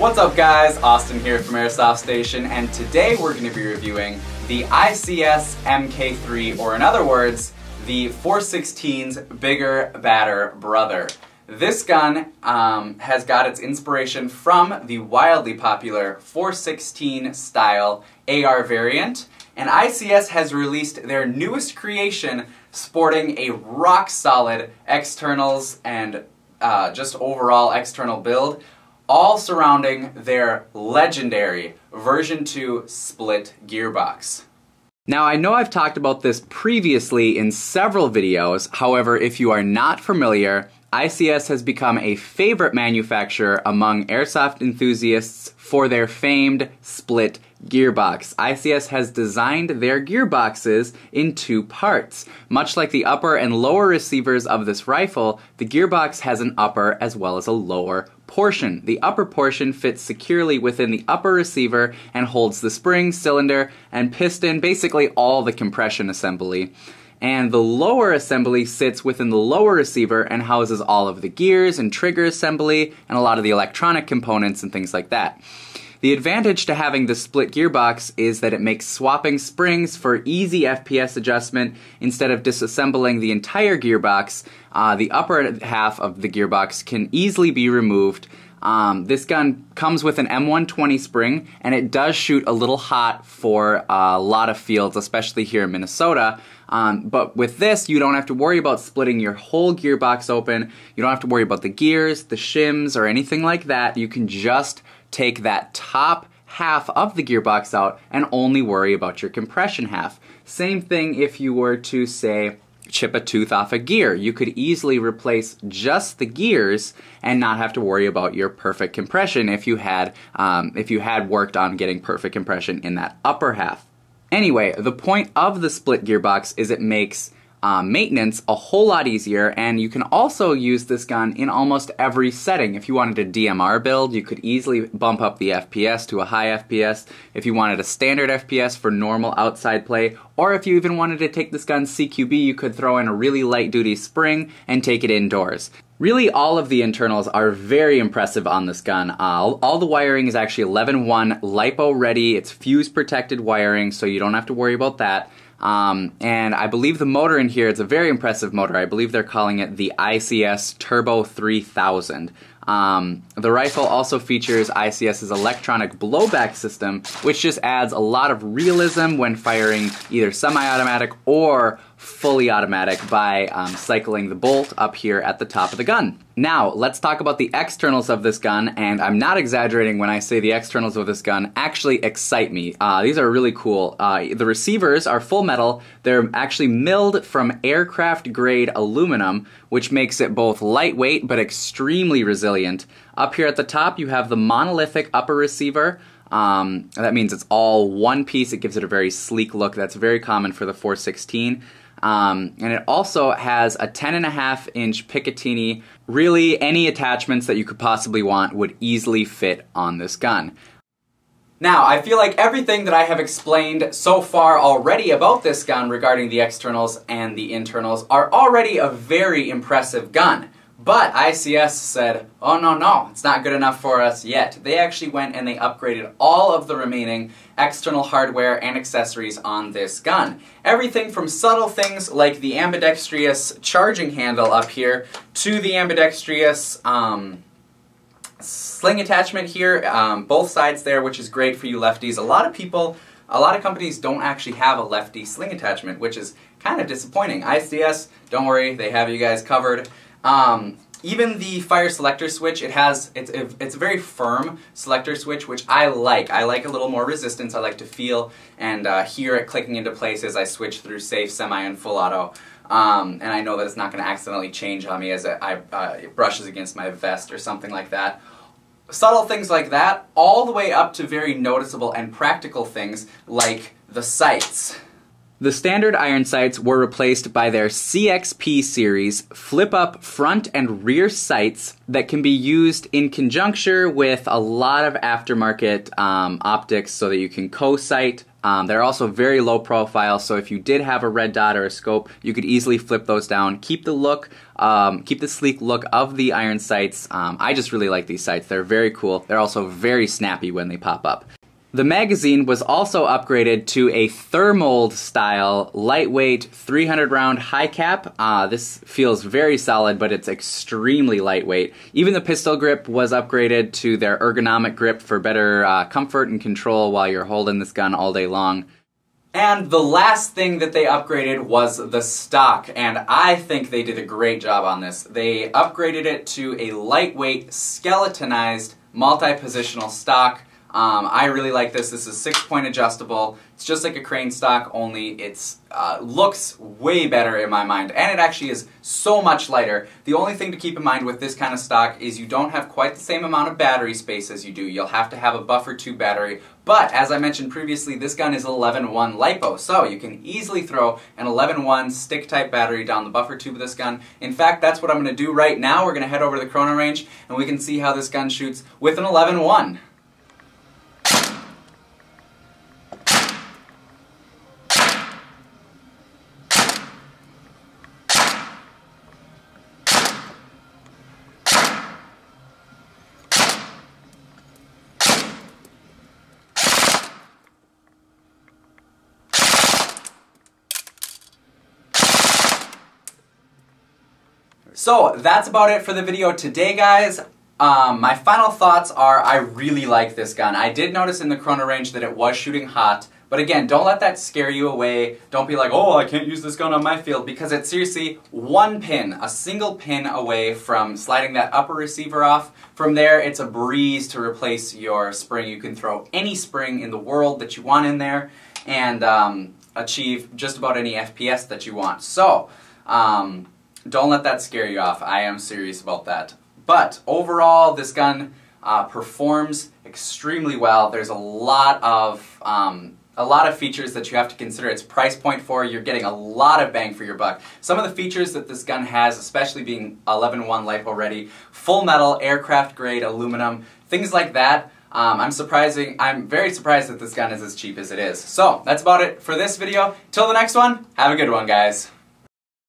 What's up guys, Austin here from Airsoft Station, and today we're going to be reviewing the ICS MK3, or in other words, the 416's bigger, badder brother. This gun has got its inspiration from the wildly popular 416 style AR variant, and ICS has released their newest creation sporting a rock-solid externals and just overall external build, all surrounding their legendary version 2 Split Gearbox. Now, I know I've talked about this previously in several videos. However, if you are not familiar, ICS has become a favorite manufacturer among airsoft enthusiasts for their famed Split Gearbox. ICS has designed their gearboxes in two parts. Much like the upper and lower receivers of this rifle, the gearbox has an upper as well as a lower portion. The upper portion fits securely within the upper receiver and holds the spring, cylinder, and piston, basically all the compression assembly. And the lower assembly sits within the lower receiver and houses all of the gears and trigger assembly and a lot of the electronic components and things like that. The advantage to having the split gearbox is that it makes swapping springs for easy FPS adjustment instead of disassembling the entire gearbox. The upper half of the gearbox can easily be removed. This gun comes with an M120 spring, and it does shoot a little hot for a lot of fields, especially here in Minnesota. But with this, you don't have to worry about splitting your whole gearbox open. You don't have to worry about the gears, the shims, or anything like that. You can just take that top half of the gearbox out and only worry about your compression half. Same thing if you were to, say, chip a tooth off a gear. You could easily replace just the gears and not have to worry about your perfect compression if you had worked on getting perfect compression in that upper half. Anyway, the point of the split gearbox is it makes maintenance a whole lot easier, and you can also use this gun in almost every setting. If you wanted a DMR build, you could easily bump up the FPS to a high FPS. If you wanted a standard FPS for normal outside play, or if you even wanted to take this gun CQB, you could throw in a really light duty spring and take it indoors. Really, all of the internals are very impressive on this gun. All the wiring is actually 11-1 LiPo ready. It's fuse protected wiring, so you don't have to worry about that. And I believe the motor in here, it's a very impressive motor. I believe they're calling it the ICS Turbo 3000. The rifle also features ICS's electronic blowback system, which just adds a lot of realism when firing either semi-automatic or fully automatic by cycling the bolt up here at the top of the gun. Now, let's talk about the externals of this gun, and I'm not exaggerating when I say the externals of this gun actually excite me. These are really cool. The receivers are full metal. They're actually milled from aircraft-grade aluminum, which makes it both lightweight but extremely resilient. Up here at the top, you have the monolithic upper receiver. That means it's all one piece. It gives it a very sleek look. That's very common for the 416. And it also has a 10.5-inch Picatinny. Really, any attachments that you could possibly want would easily fit on this gun. Now, I feel like everything that I have explained so far already about this gun regarding the externals and the internals are already a very impressive gun. But ICS said, oh no, it's not good enough for us yet. They actually went and they upgraded all of the remaining external hardware and accessories on this gun. Everything from subtle things like the ambidextrous charging handle up here to the ambidextrous sling attachment here, both sides there, which is great for you lefties. A lot of companies don't actually have a lefty sling attachment, which is kind of disappointing. ICS, don't worry, they have you guys covered. Even the fire selector switch, it's a very firm selector switch, which I like. I like a little more resistance. I like to feel and hear it clicking into place as I switch through safe, semi, and full auto. And I know that it's not going to accidentally change on me as it brushes against my vest or something like that. Subtle things like that, all the way up to very noticeable and practical things like the sights. The standard iron sights were replaced by their CXP series flip-up front and rear sights that can be used in conjunction with a lot of aftermarket optics so that you can co-sight They're also very low profile, so if you did have a red dot or a scope, you could easily flip those down. Keep the sleek look of the iron sights. I just really like these sights. They're very cool. They're also very snappy when they pop up. The magazine was also upgraded to a thermold style, lightweight, 300 round high cap. This feels very solid, but it's extremely lightweight. Even the pistol grip was upgraded to their ergonomic grip for better comfort and control while you're holding this gun all day long. And the last thing that they upgraded was the stock, and I think they did a great job on this. They upgraded it to a lightweight, skeletonized, multi-positional stock. I really like this. This is 6-point adjustable. It's just like a crane stock, only it's looks way better in my mind, and it actually is so much lighter. The only thing to keep in mind with this kind of stock is you don't have quite the same amount of battery space as you do. You'll have to have a buffer tube battery, but as I mentioned previously, this gun is 11-1 LiPo, so you can easily throw an 11-1 stick-type battery down the buffer tube of this gun. In fact, that's what I'm going to do right now. We're going to head over to the chrono range, and we can see how this gun shoots with an 11-1. So that's about it for the video today, guys. My final thoughts are I really like this gun. I did notice in the chrono range that it was shooting hot, but again, don't let that scare you away. Don't be like, oh, I can't use this gun on my field, because it's seriously one pin, a single pin away from sliding that upper receiver off. From there, it's a breeze to replace your spring. You can throw any spring in the world that you want in there and achieve just about any FPS that you want. So, don't let that scare you off. I am serious about that. But overall, this gun performs extremely well. There's a lot of features that you have to consider its price point for. You're getting a lot of bang for your buck. Some of the features that this gun has, especially being 11-1 LiPo ready, full metal, aircraft grade aluminum, things like that. I'm very surprised that this gun is as cheap as it is. So that's about it for this video. Till the next one, have a good one, guys.